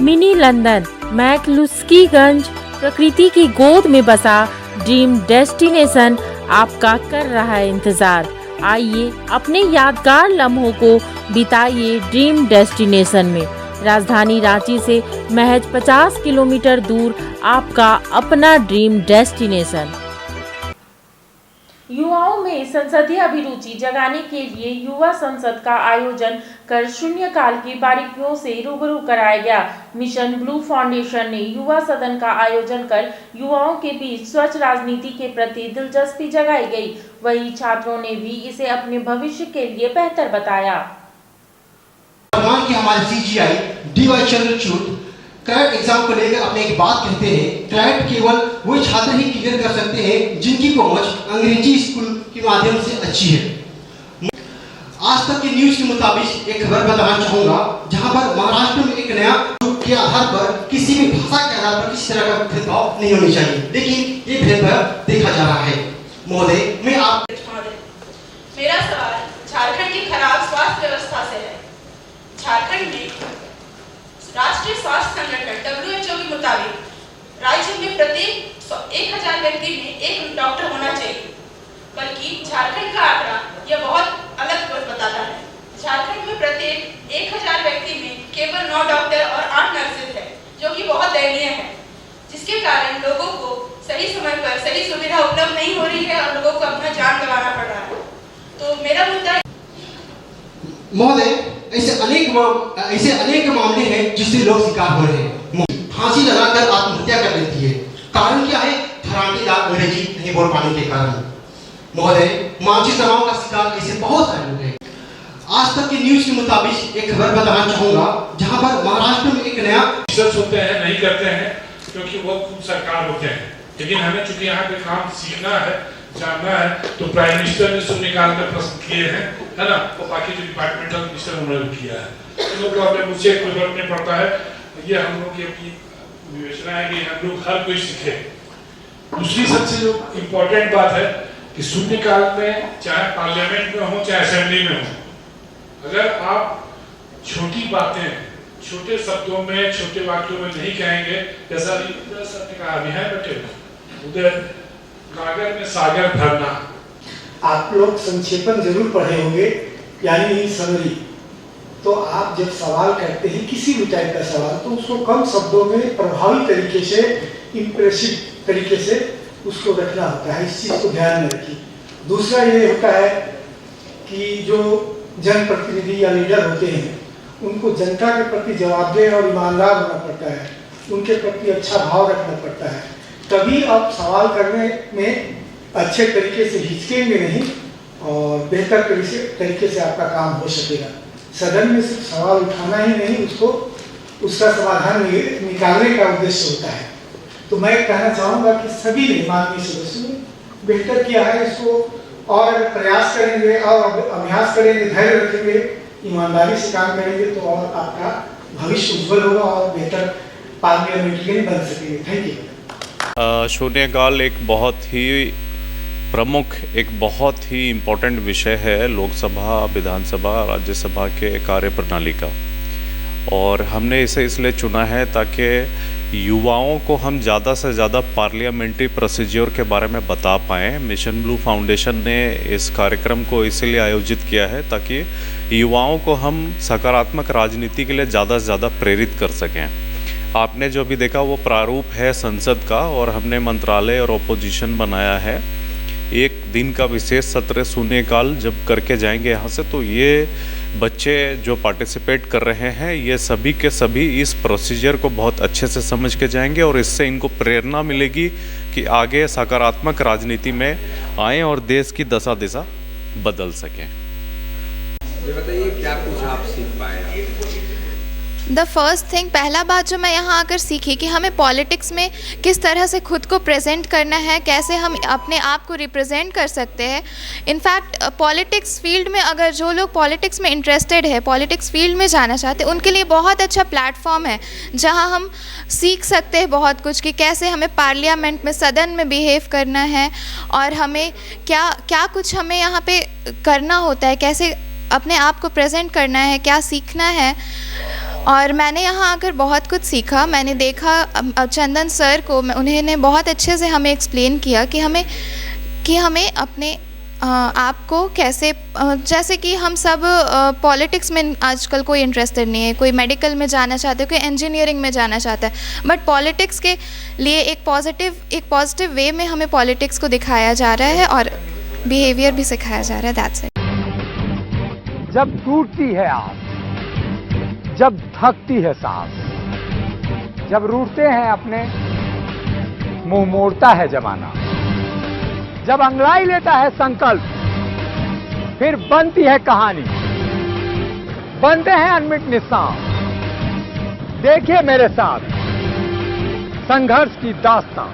Mini London McCluskieganj प्रकृति की गोद में बसा ड्रीम डेस्टिनेशन आपका कर रहा है इंतजार। आइए अपने यादगार लम्हों को बिताइए ड्रीम डेस्टिनेशन में। राजधानी रांची से महज 50 किलोमीटर दूर आपका अपना ड्रीम डेस्टिनेशन। युवाओं में संसदीय अभिरुचि जगाने के लिए युवा संसद का आयोजन कर शून्यकाल की बारीकियों से रूबरू कराया गया। मिशन ब्लू फाउंडेशन ने युवा सदन का आयोजन कर युवाओं के बीच स्वच्छ राजनीति के प्रति दिलचस्पी जगाई गई। वहीं छात्रों ने भी इसे अपने भविष्य के लिए बेहतर बताया। वर्तमान के हमारे CGI D Y Chandrachud CLAT exam को लेकर अपने एक बात कहते हैं, क्लैट केवल वो छात्र ही क्लियर कर सकते हैं जिनकी पहुंच अंग्रेजी स्कूल के माध्यम से अच्छी है। आज तक के न्यूज के मुताबिक एक खबर बताना चाहूंगा, जहां पर महाराष्ट्र में एक नया के आधार पर किसी भी भाषा के आधार पर किसी तरह का भेदभाव नहीं होना चाहिए, लेकिन ये भेदभाव देखा जा रहा है। महोदय, मैं आप मेरा सवाल झारखंड की खराब स्वास्थ्य व्यवस्था से है। झारखंड में राष्ट्रीय स्वास्थ्य संगठन WHO के मुताबिक राज्य में प्रत्येक 1000 व्यक्ति में एक डॉक्टर होना चाहिए, बल्कि झारखंड का आंकड़ा यह बहुत अलग बताता है। झारखंड में प्रत्येक 1000 व्यक्ति में केवल 9 डॉक्टर और 8 नर्सेज है, जो कि बहुत दयनीय है, जिसके कारण लोगों को सही समय पर सही सुविधा उपलब्ध नहीं हो रही है और लोगों को अपना जान गंवाना पड़ रहा है। तो मेरा मुद्दा महोदय, ऐसे अनेक मामले हैं जिससे लोग शिकार हो रहे हैं। फांसी लगाकर आत्महत्या कर लेती है। कारण क्या है? फरांटीदार अंग्रेजी नहीं बोल पाने के कारण। महोदय, मानसिक तनाव का शिकार ऐसे बहुत सारे लोग हैं। आज तक के न्यूज के मुताबिक एक खबर बताना चाहूंगा, जहां पर महाराष्ट्र में एक नया रिसर्च होते हैं, नहीं करते हैं क्योंकि वो खुद सरकार होते हैं, लेकिन हमें चूंकि यहाँ पे काम सीखना है, जानना है, तो प्राइम मिनिस्टर ने शून्यकाल में प्रश्न किए हैं, है ना, और बाकी जो डिपार्टमेंटल मिनिस्टर उन्होंने किया है, तो प्रॉब्लम मुझसे कोई फर्क नहीं पड़ता है। ये हम लोग की अपनी विवेचना है कि हम लोग हर कोई सीखे। दूसरी सबसे जो इम्पोर्टेंट बात है कि शून्यकाल में चाहे पार्लियामेंट में हो चाहे असेंबली में हो, अगर आप छोटी बातें छोटे शब्दों में छोटे वाक्यों में नहीं कहेंगे, जैसा ने कहा अभी है बेटे उधर गागर में सागर भरना। आप लोग संक्षेपण जरूर पढ़े होंगे, यानी समरी। तो आप जब सवाल करते हैं किसी भी टाइप का सवाल, तो उसको कम शब्दों में प्रभावी तरीके से, इंप्रेसिव तरीके से उसको रखना होता है। इस चीज को ध्यान में रखिए। दूसरा ये होता है कि जो जनप्रतिनिधि या लीडर होते हैं, उनको जनता के प्रति जवाबदेह और ईमानदार होना पड़ता है, उनके प्रति अच्छा भाव रखना पड़ता है, तभी आप सवाल करने में अच्छे तरीके से हिचकेंगे नहीं और बेहतर तरीके से आपका काम हो सकेगा। सदन में सिर्फ सवाल उठाना ही नहीं, उसका समाधान निकालने का उद्देश्य होता है। तो मैं कहना चाहूँगा कि सभी माननीय सदस्यों ने बेहतर किया है। इसको और अगर प्रयास करेंगे और अभ्यास करेंगे, धैर्य रखेंगे, ईमानदारी से काम करेंगे, तो और आपका भविष्य उज्जवल होगा और बेहतर पार्लियामेंट्रियन बन सकेंगे। Thank you. शून्यकाल एक बहुत ही प्रमुख, एक बहुत ही इम्पोर्टेंट विषय है लोकसभा, विधानसभा, राज्यसभा के कार्य प्रणाली का, और हमने इसे इसलिए चुना है ताकि युवाओं को हम ज़्यादा से ज़्यादा पार्लियामेंट्री प्रोसीजर के बारे में बता पाएँ। मिशन ब्लू फाउंडेशन ने इस कार्यक्रम को इसीलिए आयोजित किया है ताकि युवाओं को हम सकारात्मक राजनीति के लिए ज़्यादा से ज़्यादा प्रेरित कर सकें। आपने जो भी देखा वो प्रारूप है संसद का, और हमने मंत्रालय और ओपोजिशन बनाया है। एक दिन का विशेष सत्र शून्यकाल जब करके जाएंगे यहाँ से, तो ये बच्चे जो पार्टिसिपेट कर रहे हैं, ये सभी के सभी इस प्रोसीजर को बहुत अच्छे से समझ के जाएंगे, और इससे इनको प्रेरणा मिलेगी कि आगे सकारात्मक राजनीति में आएँ और देश की दशा दिशा बदल सकें। ये बताइए क्या कुछ आप सीख पाए? द फर्स्ट थिंग, पहला बात जो मैं यहाँ आकर सीखी कि हमें पॉलिटिक्स में किस तरह से खुद को प्रेजेंट करना है, कैसे हम अपने आप को रिप्रेजेंट कर सकते हैं। इनफैक्ट पॉलिटिक्स फील्ड में अगर जो लोग पॉलिटिक्स में इंटरेस्टेड है, पॉलिटिक्स फील्ड में जाना चाहते हैं, उनके लिए बहुत अच्छा प्लेटफॉर्म है जहाँ हम सीख सकते हैं बहुत कुछ कि कैसे हमें पार्लियामेंट में, सदन में बिहेव करना है, और हमें क्या कुछ हमें यहाँ पे करना होता है, कैसे अपने आप को प्रेजेंट करना है, क्या सीखना है। और मैंने यहाँ आकर बहुत कुछ सीखा। मैंने देखा चंदन सर को, उन्होंने बहुत अच्छे से हमें एक्सप्लेन किया कि हमें अपने आप को कैसे, जैसे कि हम सब पॉलिटिक्स में आजकल कोई इंटरेस्टेड नहीं है, कोई मेडिकल में जाना चाहता है, कोई इंजीनियरिंग में जाना चाहता है, बट पॉलिटिक्स के लिए एक पॉजिटिव वे में हमें पॉलिटिक्स को दिखाया जा रहा है और बिहेवियर भी सिखाया जा रहा है। That's it. जब टूटती है आस, जब थकती है सांस, जब रूठते हैं अपने, मुंह मोड़ता है जमाना, जब अंगड़ाई लेता है संकल्प, फिर बनती है कहानी, बनते हैं अनमिट निशान। देखिए मेरे साथ संघर्ष की दास्तां।